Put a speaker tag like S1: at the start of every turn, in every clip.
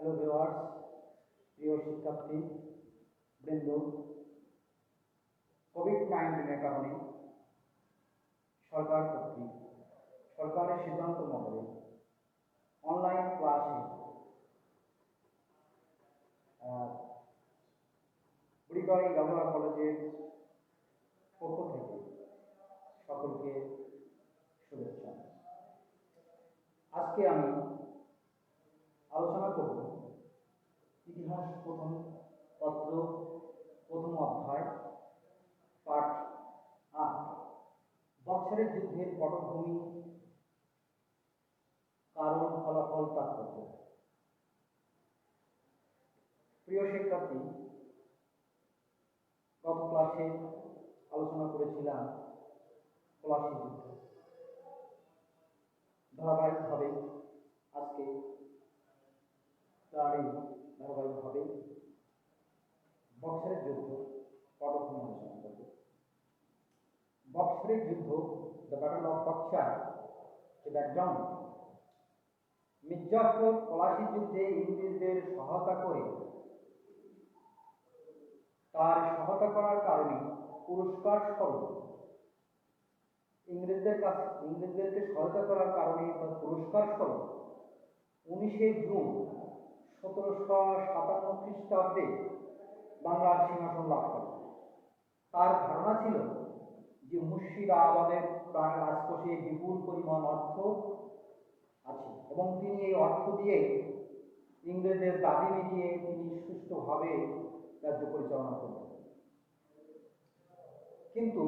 S1: Hello viewers, প্রিয় শিক্ষার্থী বৃন্দ, কোভিড-19 কারণে সরকারের সিদ্ধান্ত মতে অনলাইন ক্লাসে বুড়িগড় গামলা কলেজের পক্ষ থেকে সকলকে শুভেচ্ছা। আজকে আমি আলোচনা করব ইতিহাস প্রথম পত্র প্রথম অধ্যায় পাঠ ৮ বৎসরের যুদ্ধের পটভূমি, কারণ, ফলাফল, তাৎপর্য। প্রিয় শিক্ষার্থী, গত ক্লাসে আলোচনা করেছিলাম পলাশী যুদ্ধ। ধারাবাহিকভাবে আজকে ধারাবাহিকভাবে বৎসরের যুদ্ধ পটভূমি আলোচনা করব। বৎসরের যুদ্ধ, the battle of boxer, background. Mir Jafar Palashi যুদ্ধে ইংরেজদের সহায়তা করে, তার সহায়তা করার কারণে পুরস্কার স্বরূপ ইংরেজদেরকে সহায়তা করার কারণে বা পুরস্কার স্বরূপ 19শে জুন 1757 খ্রিস্টাব্দে বাংলার সিংহাসন লাভ করে। তার ধারণা ছিল যে মুর্শিদাবাদের রাজকোষে বিপুল পরিমাণ অর্থ আছে এবং তিনি এই অর্থ দিয়ে ইংরেজদের দাবি মিটিয়ে তিনি সুষ্ঠুভাবে রাজ্য পরিচালনা করবেন। কিন্তু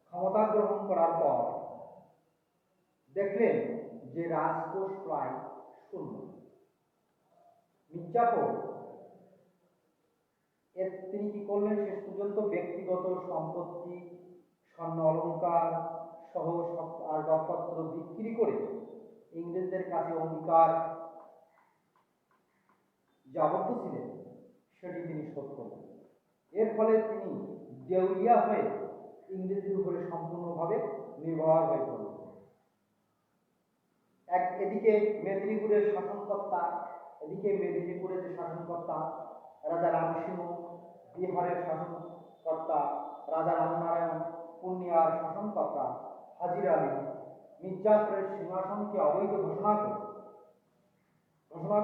S1: ক্ষমতা গ্রহণ করার পর দেখলেন যে রাজকোষ প্রায় শূন্য। মির্জাফর তিনি কি করলেন, শেষ পর্যন্ত ব্যক্তিগত সম্পত্তি, স্বর্ণ অলঙ্কার সহ আসবাবপত্র বিক্রি করে ইংরেজদের কাছে অঙ্গীকার যে আবদ্ধ ছিলেন সেটি তিনি শোধ করলেন। এর ফলে তিনি দেউলিয়া হয়ে ইংরেজদের উপরে সম্পূর্ণভাবে নির্ভর হয়ে পড়লেন। এদিকে মেদিনীপুরের যে শাসনকর্তা রাজা রামসিংহ, বিহারের শাসনকর্তা রাজা রামনারায়ণ, পূর্ণিয়ার শাসনকর্তা হাজির আলী মির্জাফরের সিংহাসনকে অবৈধ ঘোষণা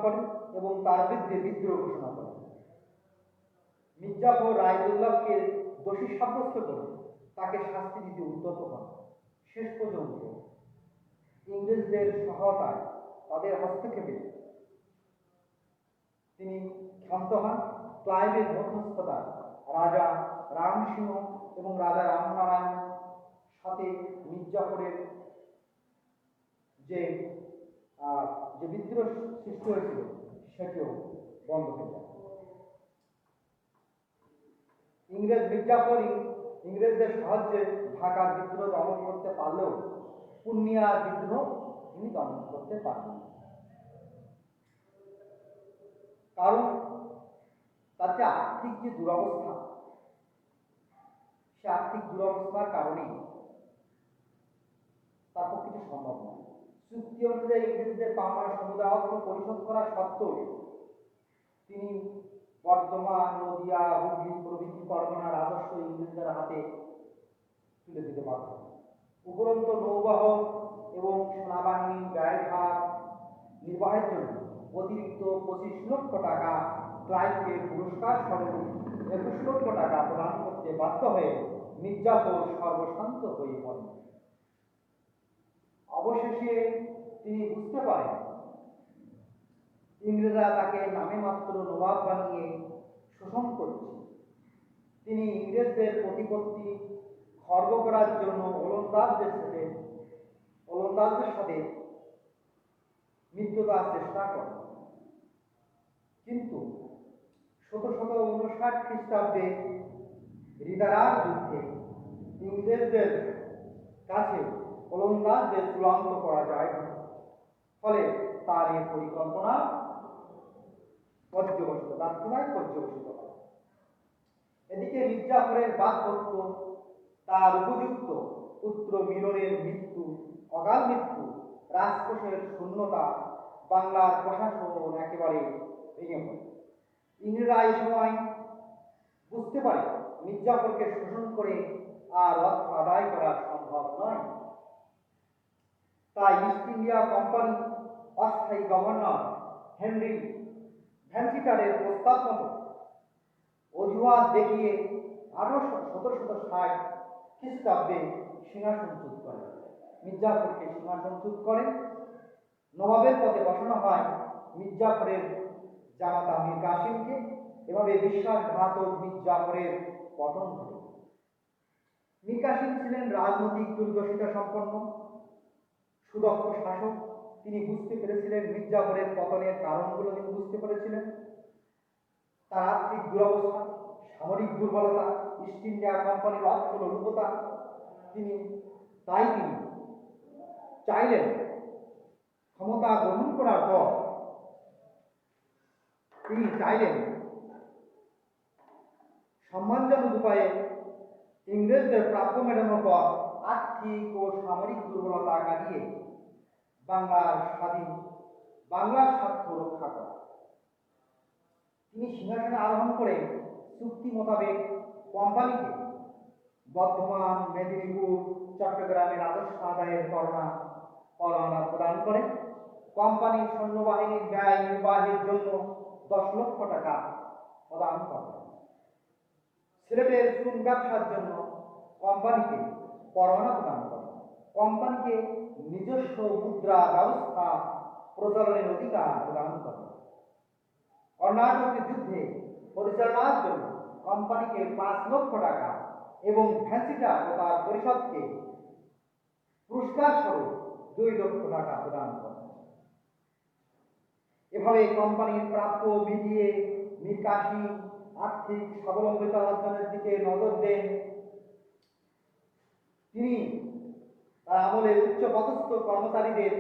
S1: করেন এবং তার বিরুদ্ধে বিদ্রোহ ঘোষণা করেন। মির্জাফর রায়দুল্লাহকে দোষী সাব্যস্ত করে তাকে শাস্তি দিতে উদ্যত হন। শেষ পর্যন্ত ইংরেজদের সহায়তায়, তাদের হস্তক্ষেপে তিনি ক্ষান্ত হন। ক্লাইভের মধ্যস্থতায় রাজা রামসিংহ এবং রাজা রামনারায়ণ সাথে মির্জাফরের যে বিদ্রোহ সৃষ্টি হয়েছিল সেটিও বন্ধ হয়ে যায়। ইংরেজদের সাহায্যে ঢাকার বিদ্রোহ দমন করতে পারলেও পূর্ণিয়ার বিদ্রোহ তিনি দমন করতে পারলেন। কারণ তার যে আর্থিক যে দুরবস্থা, সে আর্থিক দুরবস্থার কারণে তার পক্ষে সম্ভব নয়। চুক্তি অনুযায়ী ইংরেজদের পাওনা সমুদায় অর্থ পরিশোধ করা সত্ত্বেও তিনি বর্ধমান, নদিয়া, হুগলি প্রভৃতি পরগনার রাজস্ব ইংরেজদের হাতে তুলে দিতে পারত। উপরন্ত নৌবহর এবং সেনাবাহিনী ব্যয়ভার নির্বাহের জন্য অতিরিক্ত 25 লক্ষ টাকা ক্লাইভকে পুরস্কার স্বরূপ 21 লক্ষ টাকা প্রদান করতে বাধ্য হয়ে মির্জাফর সর্বশান্ত হয়ে পড়েন। অবশেষে তিনি বুঝতে পারেন ইংরেজরা তাকে নামে মাত্র নবাব বানিয়ে শোষণ করছে। তিনি ইংরেজদের প্রতিপত্তি খর্ব করার জন্য ওলন্দাজদের সাথে মিত্রতার চেষ্টা করেন। কিন্তু 1759 খ্রিস্টাব্দে রিদারার যুদ্ধে ইংরেজদের কাছে ওলন্দাজদের চূড়ান্ত করা যায়, ফলে তার এই পরিকল্পনা পর্যবসিত হয়। এদিকে মির্জাফরের বাকপত্র, তার উপযুক্ত পুত্র মিলনের মৃত্যু, অকাল মৃত্যু, রাজকোষের শূন্যতা, বাংলার প্রশাসন একেবারে ভেঙে পড়ে। ইংরেজরা এই সময় বুঝতে পারে মির্জাফরকে শোষণ করে আর অর্থ আদায় করা সম্ভব নয়। তাই ইস্ট ইন্ডিয়া কোম্পানি অস্থায়ী গভর্নর হেনরি ভ্যান্সিটারের প্রস্তাব মতো অজুহাত দেখিয়ে 1760 খ্রিস্টাব্দে সিংহাসনচ্যুত করেন। মির্জাফরকে সিংহাসনচ্যুত করেন। নবাবের পদে বসানো হয় মির্জাফরের জামাতা মীর কাসিমকে। এভাবে বিশ্বাসঘাতক মির্জাফরের পতন ঘটে। মীর কাসিম ছিলেন রাজনৈতিক দূরদর্শিতা সম্পন্ন সুদক্ষ শাসক। তিনি বুঝতে পেরেছিলেন মির্জাফরের পতনের কারণগুলো তিনি বুঝতে পেরেছিলেন। তার আর্থিক দুরবস্থা, সামরিক দুর্বলতা, ইস্ট ইন্ডিয়া কোম্পানির অর্থলোলুপতা। তিনি চাইলেন ক্ষমতা গ্রহণ করার পর তিনি চাইলেন সম্মানজনক উপায়ে ইংরেজদের প্রাপ্য মেটানোর পর আর্থিক ও সামরিক দুর্বলতা কাটিয়ে বাংলার স্বার্থ রক্ষা করা। তিনি সিংহাসনে আরোহণ করে চুক্তি মোতাবেক কোম্পানিকে বর্ধমান, মেদিনীপুর, চট্টগ্রামে রাজস্ব আদায়ের পরোয়ানা প্রদান করেন। কোম্পানির সৈন্যবাহিনীর ব্যয় নির্বাহের জন্য 10 লক্ষ টাকা প্রদান করেন। সিলেটের চুন ব্যবসার জন্য কোম্পানিকে পরোয়ানা প্রদান করেন। কোম্পানিকে নিজস্ব মুদ্রা ব্যবস্থা প্রচলনের অধিকার প্রদান করেন। কর্ণাটকের যুদ্ধে পরিচালনার জন্য কোম্পানিকে 5 লক্ষ টাকা এবং ভ্যান্সিটার ও তার পরিষদকে পুরস্কার স্বরূপ 2 লক্ষ টাকা প্রদান করেন। এভাবে কোম্পানির প্রাপ্য মিটিয়ে মীর কাসিম আর্থিক স্বাবলম্বিতা অর্জনের দিকে নজর দেন। তিনি তার আমলের উচ্চপদস্থ কর্মচারীদের,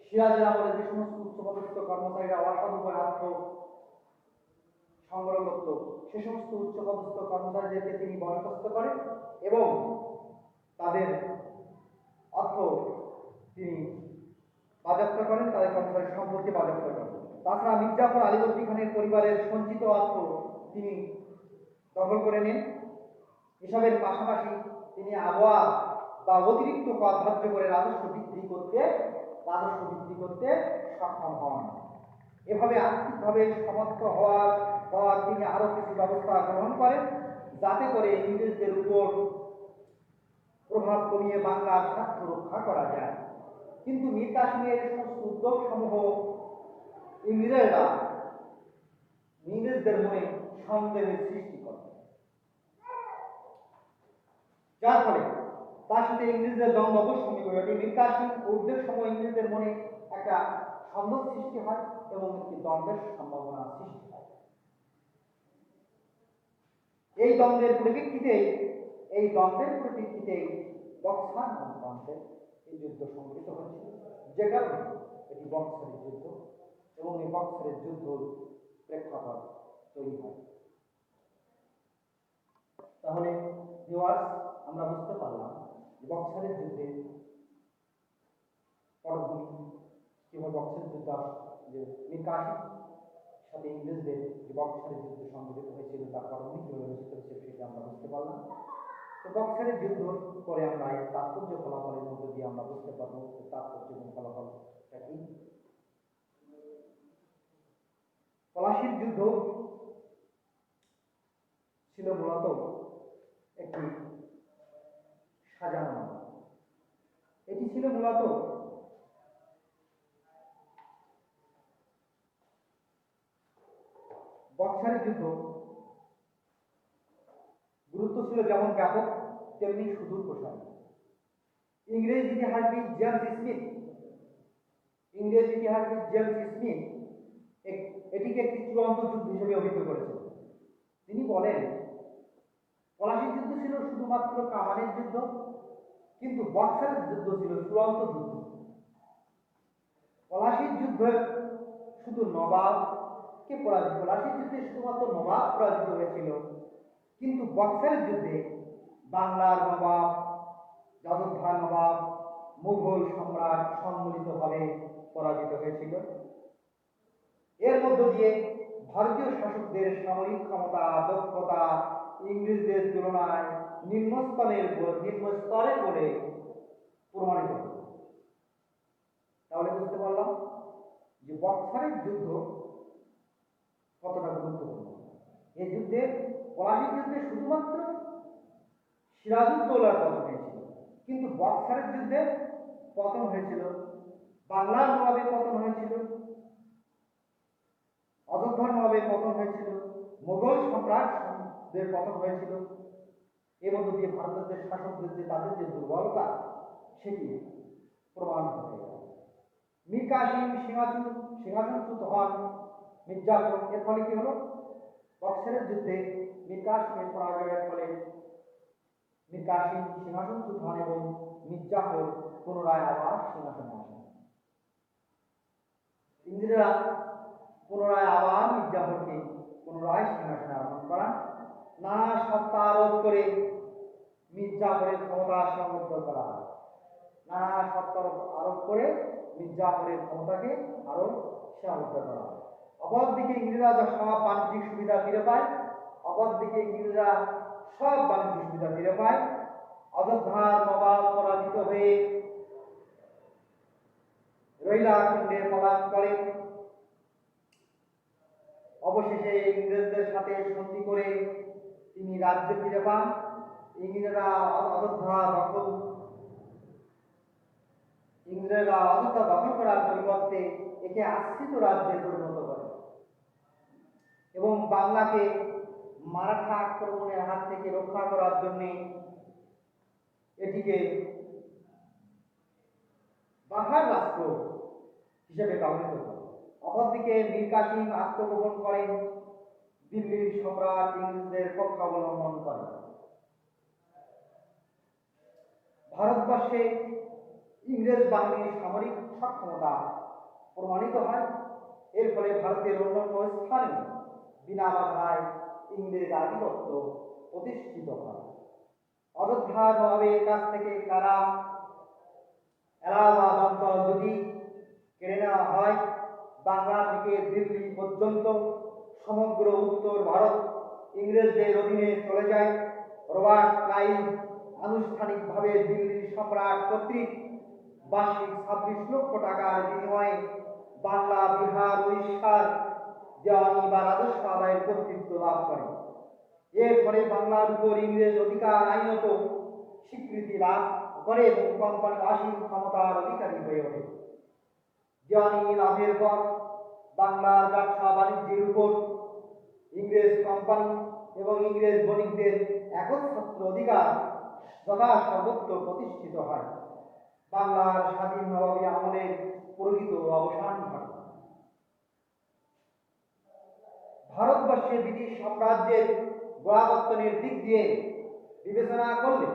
S1: সিরাজের আমলে যে সমস্ত উচ্চপদস্থ কর্মচারীরা অসাধু অর্থ সংগ্রহ করত, সে সমস্ত উচ্চপদস্থ কর্মচারীদেরকে তিনি বরখাস্ত করেন এবং তাদের অর্থ তিনি বাজেয়াপ্ত করেন, তাদের কর্মচারী সম্পত্তি বাজেয়াপ্ত করেন। তাছাড়া মির্জাফর আলীবর্দী খানের পরিবারের সঞ্চিত অর্থ তিনি দখল করে নেন। এসবের পাশাপাশি তিনি আবহাওয়া বা অতিরিক্ত কর ধার্য করে রাজস্ব বৃদ্ধি করতে সক্ষম হন। এভাবে আর্থিকভাবে সমর্থ হওয়ার পর তিনি আরো কিছু ব্যবস্থা গ্রহণ করেন, যাতে করে ইংরেজদের উপর প্রভাব কমিয়ে বাংলার স্বার্থ রক্ষা করা যায়। কিন্তু মীর কাসিমের সমস্ত উদ্যোগ সমূহ ইংরেজদের মনে সন্দেহের সৃষ্টি করে, যার ফলে তার সাথে ইংরেজদের দ্বন্দ্ব অবশ্যই হয়ে ওঠে। মীর কাসিম উদ্যোগ সময় ইংরেজদের মনে একটা সন্দেহ সৃষ্টি হয় এবং একটি দ্বন্দ্বের সম্ভাবনা সৃষ্টি হয়। এই দ্বন্দ্বের পরিপ্রেক্ষিতে বক্সার প্রান্তে এই যুদ্ধ সংঘটিত হয়েছিল, যে কারণে এটি বক্সারের যুদ্ধ এবং এই বক্সারের যুদ্ধ প্রেক্ষাপট তৈরি হয়। তাহলে ভিউয়ার্স, আমরা বুঝতে পারলাম যে বক্সারের যুদ্ধে পটভূমি কিভাবে বক্সারের যুদ্ধ যে মীর কাসিম সাথে ইংরেজদের যে বক্সারের যুদ্ধ সংঘটিত হয়েছিল তার পটভূমি কিভাবে রচিত হয়েছিল সেটা আমরা বুঝতে পারলাম। তো বক্সারের যুদ্ধ পরে আমরা এর তাৎপর্য ফলাফলের মধ্যে দিয়ে আমরা বুঝতে পারবো তাৎপর্য এবং ফলাফলটা কি। পলাশীর যুদ্ধ ছিল মূলত একটি সাজানো নাটক। এটি ছিল মূলত বক্সারের যুদ্ধ গুরুত্ব ছিল যেমন ব্যাপক তেমনি সুদূর প্রসারী। ইংরেজ ইতিহাসবিদ জেমস স্মিথ এটিকে একটি চূড়ান্ত যুদ্ধ হিসেবে অভিহিত করেছেন। তিনি বলেন, পলাশীর যুদ্ধ ছিল শুধুমাত্র কামানের যুদ্ধ, কিন্তু বক্সারের যুদ্ধ ছিল চূড়ান্ত যুদ্ধ। পলাশীর যুদ্ধে শুধুমাত্র নবাব পরাজিত হয়েছিল, কিন্তু বক্সারের যুদ্ধে বাংলার নবাব, যোদ্ধা নবাব, মুঘল সম্রাট সম্মিলিতভাবে পরাজিত হয়েছিল। এর মধ্য দিয়ে ভারতীয় শাসকদের সামরিক ক্ষমতা দক্ষতা ইংরেজদের তুলনায় নিম্ন স্তরের বলে প্রমাণিত হল। তাহলে বুঝতে পারলাম যে বক্সারের যুদ্ধ কতটা গুরুত্বপূর্ণ। এই যুদ্ধে পলাশীর যুদ্ধে শুধুমাত্র সিরাজউদ্দৌলার পতন হয়েছিল, কিন্তু বক্সারের যুদ্ধে পতন হয়েছিল বাংলার নবাবের পতন হয়েছিল, অযোধ্যার নবাবের পতন হয়েছিল, মোগল সম্রাটদের পতন হয়েছিল। এর মধ্য দিয়ে ভারতের শাসকদের যে তাদের যে দুর্বলতা সেটি প্রমাণ হয়ে গেল। মীর কাসিম সিংহাসনচ্যুত হন মির্জাফর। এর ফলে কি হলো? বক্সারের যুদ্ধে মীর কাসিমের পরাজয়ের ফলে মীর কাসিম সিংহাসনচ্যুত হন এবং মির্জাফর পুনরায় আবার সিংহাসনে আসেন। ইংরেজরা পুনরায় আবার মির্জাফরকে পুনরায় সিংহাসনে আরোহণ করান। নানা সত্তা আরোপ করে মির্জাফরের ক্ষমতা সমৃদ্ধ করা হয়। নানা সত্তা আরোপ করে মির্জাফরের ক্ষমতাকে আরো সীমাবদ্ধ করা হয়। অপরদিকে ইংরেজরা সব বাণিজ্যিক সুবিধা ফিরে পায়। অযোধ্যার নবাব পরাজিত হয়ে রৈলা খণ্ডে পলায়ন করেন। অবশেষে ইংরেজদের সাথে সন্ধি করে তিনি রাজ্য ফিরে পান। ইংরেজরা অযোধ্যা দখল করার পরিবর্তে একে আশ্রিত রাজ্যে পরিণত করে এবং বাংলাকে মারাঠা আক্রমণের হাত থেকে রক্ষা করার জন্য এটিকে বাহার রাষ্ট্র হিসেবে ব্যবহৃত করে। অপরদিকে মীর কাসিম আত্মগোপন করেন, দিল্লির সম্রাট ইংরেজদের পক্ষ অবলম্বন করেন। ভারতবর্ষে ইংরেজ বাহিনীর সামরিক সক্ষমতা প্রমাণিত হয়। এর ফলে ভারতের অন্যান্য স্থানে বিনা বাধায় ইংরেজ আধিপত্য প্রতিষ্ঠিত হয়। অযোধ্যার নবাবের কাছ থেকে কারা এলাহাবাদ অঞ্চল যদি কেড়ে নেওয়া হয়, বাংলা থেকে দিল্লি পর্যন্ত সমগ্র উত্তর ভারত ইংরেজদের অধীনে চলে যায়। রবার্ট ক্লাইভ আনুষ্ঠানিকভাবে দিল্লির সম্রাট কর্তৃক বার্ষিক 26 লক্ষ টাকার বিনিময়ে বাংলা, বিহার, উড়িষ্যার দেওয়ানি বা রাজস্ব আদায়ের কর্তৃত্ব লাভ করে। এর ফলে বাংলার উপর ইংরেজ অধিকার আইনত স্বীকৃতি লাভ করে এবং কোম্পানি অসীম ক্ষমতার অধিকারী হয়ে ওঠে। দেওয়ানি লাভের পর বাংলার ব্যবসা বাণিজ্যের উপর ইংরেজ কোম্পানি এবং ইংরেজ বণিকদের একচ্ছত্র অধিকার সর্বত্র প্রতিষ্ঠিত হয়। বাংলার স্বাধীন নবাবী আমলের প্রকৃত অবসান ঘটে। ভারতবর্ষে ব্রিটিশ সাম্রাজ্যের গোড়াপত্তনের দিক দিয়ে বিবেচনা করলে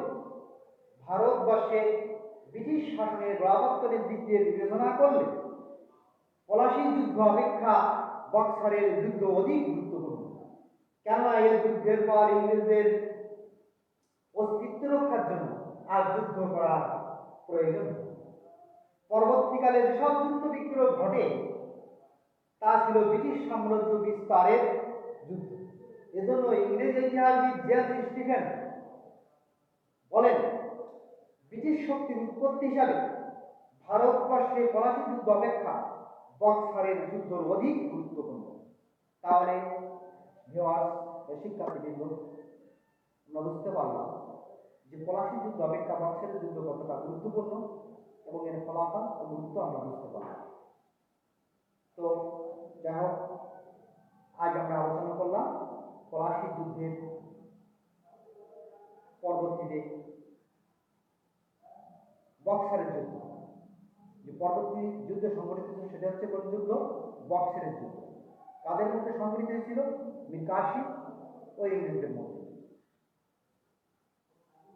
S1: পলাশীর যুদ্ধ অপেক্ষা বক্সারের যুদ্ধ অধিক গুরুত্বপূর্ণ। কেননা এই যুদ্ধের পর ইংরেজদের অস্তিত্ব রক্ষার জন্য আর যুদ্ধ করার প্রয়োজন। পরবর্তীকালে যেসব যুদ্ধ বিগ্রহ ঘটে তা ছিল ব্রিটিশ সাম্রাজ্য বিস্তারের যুদ্ধ। এজন্য ইংরেজ ইতিহাসবিদ জেমস স্টিফেন বলেন, ব্রিটিশ শক্তির উৎপত্তি হিসাবে ভারতবর্ষে পলাশী যুদ্ধ অপেক্ষা বক্সারের যুদ্ধ অধিক গুরুত্বপূর্ণ। তাহলে শিক্ষার্থীবৃন্দ, আমরা বুঝতে পারলাম যে পলাশী যুদ্ধ অপেক্ষা বক্সারের যুদ্ধ কতটা গুরুত্বপূর্ণ এবং এর ফলাফল ও গুরুত্ব আমরা বুঝতে পারলাম। তো যাই হোক, আজ আমরা আলোচনা করলাম পলাশী যুদ্ধের পরবর্তীতে বক্সারের যুদ্ধ। যে পরবর্তী যুদ্ধ সংঘটিত ছিল সেটা হচ্ছে কোন যুদ্ধ? বক্সারের যুদ্ধ। কাদের মধ্যে সংঘটিত হয়েছিল? মীর কাসিম ও ইংরেজদের মধ্যে।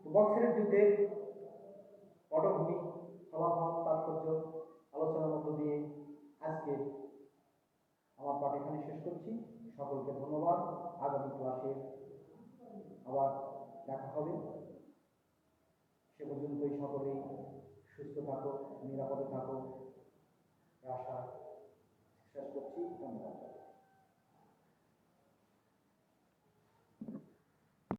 S1: বক্সারের যুদ্ধে পটভূমি, ফলাফল, তাৎপর্য আলোচনার মধ্য দিয়ে আজকে আমার পাঠ এখানে শেষ করছি। সকলকে ধন্যবাদ। আগামী ক্লাসে আবার দেখা হবে। সে পর্যন্তই সকলেই সুস্থ থাকো, নিরাপদে থাকো।